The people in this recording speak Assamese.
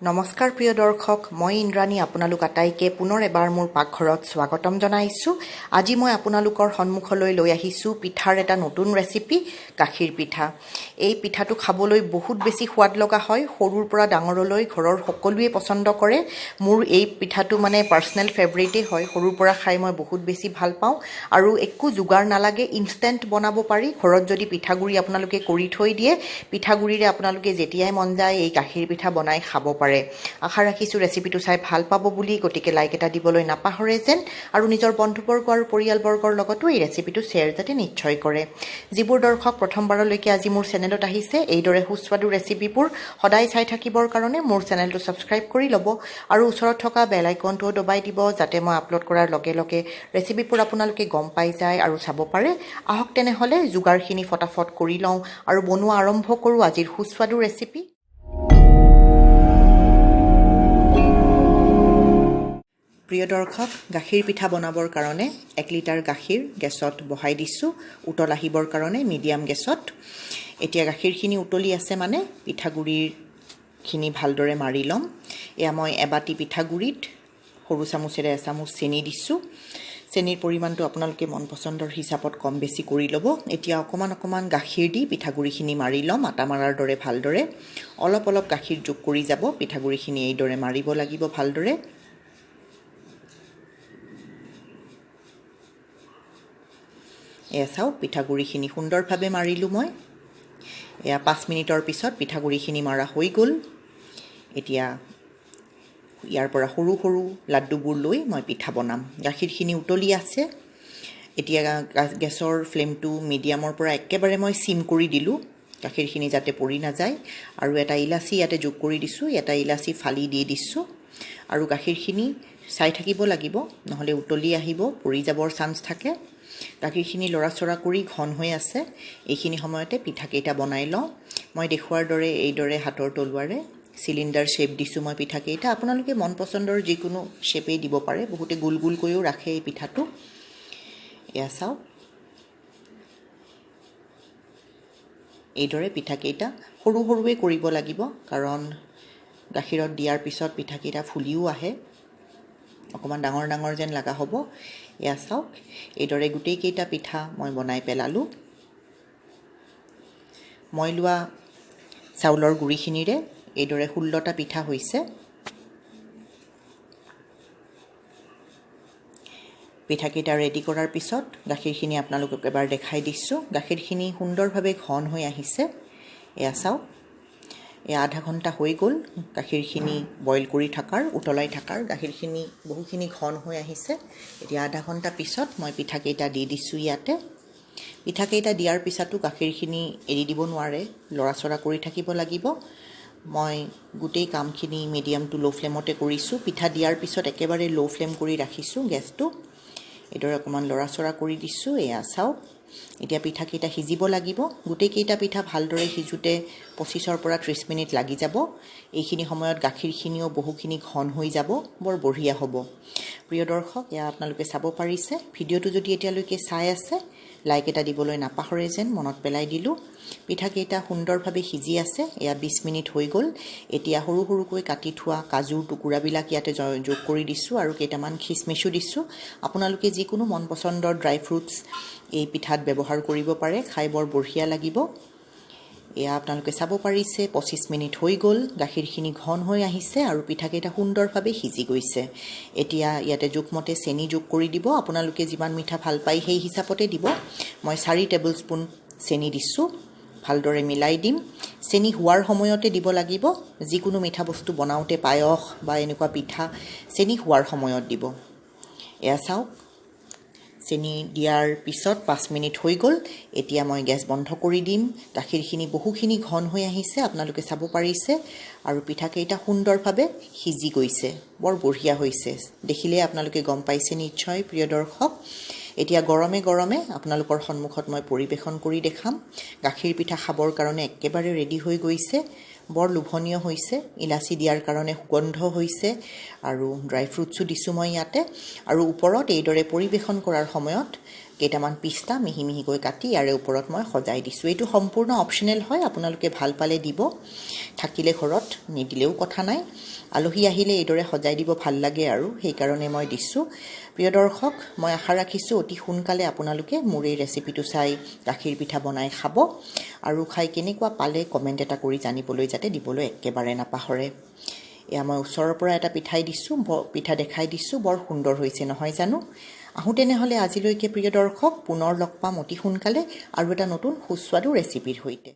নমস্কাৰ প্ৰিয় দৰ্শক, মই ইন্দ্ৰাণী আপোনালোক আটাইকে পুনৰ এবাৰ মোৰ পাকঘৰত স্বাগতম জনাইছোঁ। আজি মই আপোনালোকৰ সন্মুখলৈ লৈ আহিছোঁ পিঠাৰ এটা নতুন ৰেচিপি, গাখীৰ পিঠা। এই পিঠাটো খাবলৈ বহুত বেছি সোৱাদ লগা হয়। সৰুৰ পৰা ডাঙৰলৈ ঘৰৰ সকলোৱে পচন্দ কৰে। মোৰ এই পিঠাটো পাৰ্চনেল ফেভৰেটেই হয়। সৰুৰ পৰা খাই মই বহুত বেছি ভাল পাওঁ আৰু একো যোগাৰ নালাগে, ইনষ্টেণ্ট বনাব পাৰি। ঘৰত যদি পিঠাগুড়ি আপোনালোকে কৰি থৈ দিয়ে, পিঠাগুড়িৰে আপোনালোকে যেতিয়াই মন যায় এই গাখীৰ পিঠা বনাই খাব পাৰে। আশা ৰাখিছোঁ ৰেচিপিটো চাই ভাল পাব বুলি, গতিকে লাইক এটা দিবলৈ নাপাহৰে যেন, আৰু নিজৰ বন্ধুবৰ্গ আৰু পৰিয়ালবৰ্গৰ লগতো এই ৰেচিপিটো শ্বেয়াৰ যাতে নিশ্চয় কৰে। যিবোৰ দৰ্শক প্ৰথমবাৰলৈকে আজি মোৰ চেনেলত আহিছে, এইদৰে সুস্বাদু ৰেচিপিবোৰ সদায় চাই থাকিবৰ কাৰণে মোৰ চেনেলটো ছাবস্ক্ৰাইব কৰি ল'ব আৰু ওচৰত থকা বেল আইকনটোও দবাই দিব, যাতে মই আপলোড কৰাৰ লগে লগে ৰেচিপিবোৰ আপোনালোকে গম পাই যায় আৰু চাব পাৰে। আহক তেনেহ'লে যোগাৰখিনি ফটাফট কৰি লওঁ আৰু বনোৱা আৰম্ভ কৰোঁ আজিৰ সুস্বাদু ৰেচিপি। প্ৰিয় দৰ্শক, গাখীৰ পিঠা বনাবৰ কাৰণে 1 লিটাৰ গাখীৰ গেছত বহাই দিছোঁ, উতল আহিবৰ কাৰণে মিডিয়াম গেছত। এতিয়া গাখীৰখিনি উতলি আছে, পিঠাগুড়িখিনি ভালদৰে মাৰি ল'ম। এয়া মই এবাটি পিঠাগুড়িত সৰু চামুচেৰে এচামুচ চেনি দিছোঁ। চেনিৰ পৰিমাণটো আপোনালোকে মন পচন্দৰ হিচাপত কম বেছি কৰি ল'ব। এতিয়া অকণমান গাখীৰ দি পিঠাগুড়িখিনি মাৰি ল'ম, আটা মাৰাৰ দৰে ভালদৰে। অলপ গাখীৰ যোগ কৰি যাব, পিঠাগুড়িখিনি এইদৰে মাৰিব লাগিব ভালদৰে। এয়া চাওক, পিঠাগুড়িখিনি সুন্দৰভাৱে মাৰিলোঁ মই। এয়া 5 মিনিটৰ পিছত পিঠাগুড়িখিনি মাৰা হৈ গ'ল। এতিয়া ইয়াৰ পৰা সৰু সৰু লাড্ডুবোৰ লৈ মই পিঠা বনাম। গাখীৰখিনি উতলি আছে। এতিয়া গেছৰ ফ্লেমটো মিডিয়ামৰ পৰা একেবাৰে মই চিম কৰি দিলোঁ, গাখীৰখিনি যাতে পৰি নাযায়। আৰু এটা ইলাচি ইয়াতে যোগ কৰি দিছোঁ, এটা ইলাচি ফালি দি দিছোঁ। আৰু গাখীৰখিনি চাই থাকিব লাগিব, নহ'লে উতলি আহিব, পৰি যাবৰ চান্স থাকে। গাখীৰখিনি লৰাচৰা কৰি ঘন হৈ আছে। এইখিনি সময়তে পিঠাকেইটা বনাই লওঁ। মই দেখুৱাৰ দৰে এইদৰে হাতৰ তলুৱাৰে চিলিণ্ডাৰ শ্বেপ দিছোঁ মই পিঠাকেইটা। আপোনালোকে মন পচন্দৰ যিকোনো শ্বেপেই দিব পাৰে, বহুতে গোল গোলকৈও ৰাখে এই পিঠাটো। এয়া চাওক, এইদৰে পিঠাকেইটা সৰু সৰুৱে কৰিব লাগিব, কাৰণ গাখীৰত দিয়াৰ পিছত পিঠাকেইটা ফুলিও আহে। অকণমান ডাঙৰ ডাঙৰ যেন লগা হ'ব। এয়া চাওক, এইদৰে গোটেইকেইটা পিঠা মই বনাই পেলালোঁ। মই লোৱা চাউলৰ গুড়িখিনিৰে এইদৰে 16টা পিঠা হৈছে। পিঠাকেইটা ৰেডি কৰাৰ পিছত গাখীৰখিনি আপোনালোকক এবাৰ দেখাই দিছোঁ। গাখীৰখিনি সুন্দৰভাৱে ঘন হৈ আহিছে। এয়া চাওক, এয়া আধা ঘণ্টা হৈ গ'ল গাখীৰখিনি বইল কৰি থকাৰ, উতলাই থকাৰ। গাখীৰখিনি বহুখিনি ঘন হৈ আহিছে। এতিয়া আধা ঘণ্টা পিছত মই পিঠাকেইটা দি দিছোঁ ইয়াতে। পিঠাকেইটা দিয়াৰ পিছতো গাখীৰখিনি এৰি দিব নোৱাৰে, লৰাচৰা কৰি থাকিব লাগিব। মই গোটেই কামখিনি মিডিয়াম টু ল' ফ্লেমতে কৰিছোঁ। পিঠা দিয়াৰ পিছত একেবাৰে ল' ফ্লেম কৰি ৰাখিছোঁ গেছটো। এইদৰে অকণমান লৰাচৰা কৰি দিছোঁ। এয়া চাওক, এতিয়া পিঠাকেইটা সিজিব লাগিব। গোটেইকেইটা পিঠা ভালদৰে সিজোতে 25 পৰা 30 মিনিট লাগি যাব। এইখিনি সময়ত গাখীৰখিনিও বহুখিনি ঘন হৈ যাব, বৰ বঢ়িয়া হ'ব। প্ৰিয় দৰ্শক, এয়া আপোনালোকে চাব পাৰিছে। ভিডিঅ'টো যদি এতিয়ালৈকে চাই আছে, লাইক এটা দিবলৈ নাপাহৰে যেন মনত পেলাই দিলোঁ। পিঠাকেইটা সুন্দৰভাৱে সিজি আছে। এয়া 20 মিনিট হৈ গ'ল। এতিয়া সৰু সৰুকৈ কাটি থোৱা কাজুৰ টুকুৰাবিলাক ইয়াতে যোগ কৰি দিছোঁ আৰু কেইটামান খিচমিচো দিছোঁ। আপোনালোকে যিকোনো মন পচন্দৰ ড্ৰাই ফ্ৰুটছ এই পিঠাত ব্যৱহাৰ কৰিব পাৰে, খাই বৰ বঢ়িয়া লাগিব। এয়া আপোনালোকে চাব পাৰিছে, 25 মিনিট হৈ গ'ল। গাখীৰখিনি ঘন হৈ আহিছে আৰু পিঠাকেইটা সুন্দৰভাৱে সিজি গৈছে। এতিয়া ইয়াতে জোখমতে চেনি যোগ কৰি দিব। আপোনালোকে যিমান মিঠা ভাল পায় সেই হিচাপতে দিব। মই 4 টেবুল স্পুন চেনি দিছোঁ। ভালদৰে মিলাই দিম। চেনি হোৱাৰ সময়তে দিব লাগিব। যিকোনো মিঠা বস্তু বনাওঁতে, পায়স বা এনেকুৱা পিঠা, চেনি হোৱাৰ সময়ত দিব। এয়া চাওক, চেনি দিয়াৰ পিছত 5 মিনিট হৈ গ'ল। এতিয়া মই গেছ বন্ধ কৰি দিম। গাখীৰখিনি বহুখিনি ঘন হৈ আহিছে, আপোনালোকে চাব পাৰিছে। আৰু পিঠাকেইটা সুন্দৰভাৱে সিজি গৈছে, বৰ বঢ়িয়া হৈছে। দেখিলে আপোনালোকে গম পাইছে নিশ্চয় প্ৰিয় দৰ্শক। এতিয়া গৰমে গৰমে আপোনালোকৰ সন্মুখত মই পৰিৱেশন কৰি দেখাম। গাখীৰ পিঠা খাবৰ কাৰণে একেবাৰে ৰেডি হৈ গৈছে। বৰ লোভনীয় হৈছে। ইলাচি দিয়াৰ কাৰণে সুগন্ধ হৈছে আৰু ড্ৰাই ফ্ৰুটছো দিছোঁ মই ইয়াতে। আৰু ওপৰত এইদৰে পৰিৱেশন কৰাৰ সময়ত কেইটামান পিস্তা মিহি মিহিকৈ কাটি ইয়াৰে ওপৰত মই সজাই দিছোঁ। এইটো সম্পূৰ্ণ অপশ্যনেল হয়, আপোনালোকে ভাল পালে দিব, থাকিলে ঘৰত, নিদিলেও কথা নাই। আলহী আহিলে এইদৰে সজাই দিব ভাল লাগে আৰু সেইকাৰণে মই দিছোঁ। প্ৰিয় দৰ্শক, মই আশা ৰাখিছোঁ অতি সোনকালে আপোনালোকে মোৰ এই ৰেচিপিটো চাই গাখীৰ পিঠা বনাই খাব আৰু খাই কেনেকুৱা পালে কমেণ্ট এটা কৰি জানিবলৈ যাতে দিবলৈ একেবাৰে নাপাহৰে। এয়া মই ওচৰৰ পৰা এটা পিঠা দেখাই দিছোঁ, বৰ সুন্দৰ হৈছে নহয় জানো? আহোঁ তেনেহ'লে আজিলৈকে প্ৰিয় দৰ্শক, পুনৰ লগ পাম অতি সোনকালে আৰু এটা নতুন সুস্বাদু ৰেচিপিৰ সৈতে।